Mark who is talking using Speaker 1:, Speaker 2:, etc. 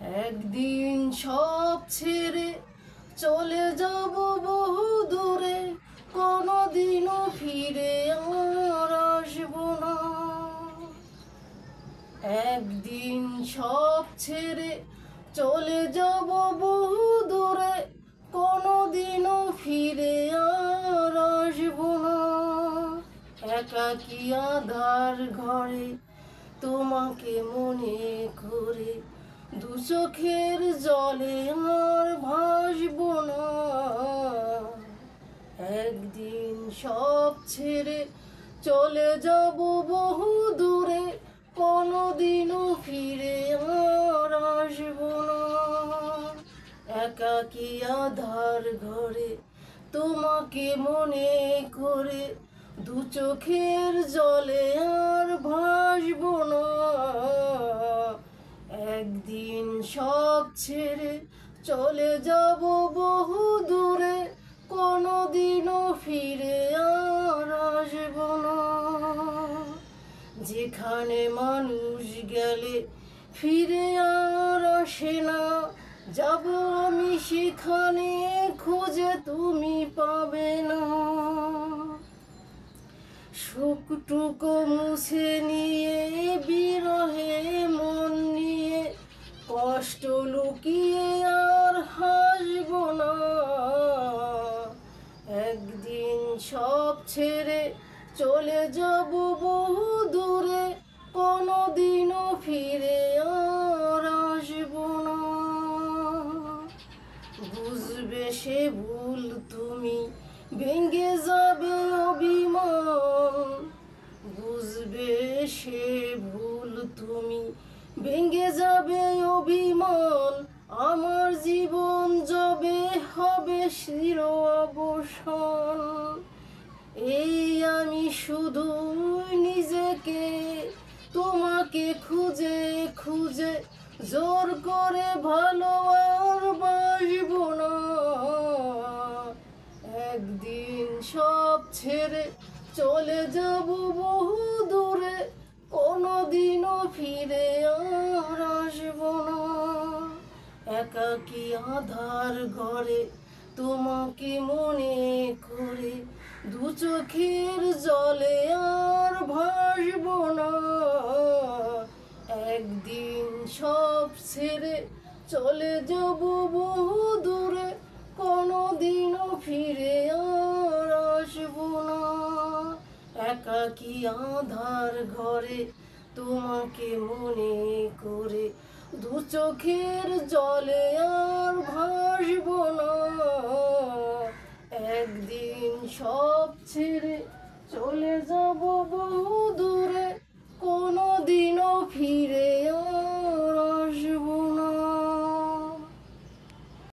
Speaker 1: একদিন সব ছেড়ে চলে যাব বহু দূরে, কোনোদিনও ফিরে আর আসবো না। একদিন সব ছেড়ে চলে যাব বহু দূরে, কোনোদিনও ফিরে আর আসবো না। একাকী আঁধার ঘরে তোমাকে মনে করে দু চোখের জলে আর ভাসবো না। একদিন সব ছেড়ে চলে যাব বহু দূরে, কোনোদিনও ফিরে আর আসবো না। একাকী আঁধার ঘরে তোমাকে মনে করে দু চোখের জলে আর ভাসবো না। একদিন সব ছেড়ে চলে যাব বহু দূরে, কোনোদিনও ফিরে আর আসবো না। যেখানে মানুষ গেলে ফিরে আর আসে না, যাব আমি সেখানে খুঁজে তুমি পাবে না। সুখটুকু মুছে নিয়ে বিরহে মন নিয়ে কষ্ট লুকিয়ে আর হাসবো না। একদিন সব ছেড়ে চলে যাব বহু দূরে, কোনোদিনও ফিরে আর আসবো না। বুঝবে সে ভুল তুমি, ভেঙে যাবে অভিমান। বুঝবে সে ভুল তুমি, ভেঙে যাবে অভিমান। আমার জীবন যবে হবে চির অবসান। এই আমি শুধু নিজেকে তোমাকে খুঁজে খুঁজে জোর করে ভালো আর বাসবো না। একদিন সব ছেড়ে চলে যাব বহু দূরে, কোনোদিনও ফিরে আর আসবো না। একাকী আঁধার ঘরে তোমাকে মনে করে দু চোখের জলে আর ভাসবো না। একদিন সব ছেড়ে চলে যাব বহু দূরে, কোনোদিনও ফিরে আর আসবো না। একাকী আঁধার ঘরে তোমাকে মনে করে দু চোখের জলে আর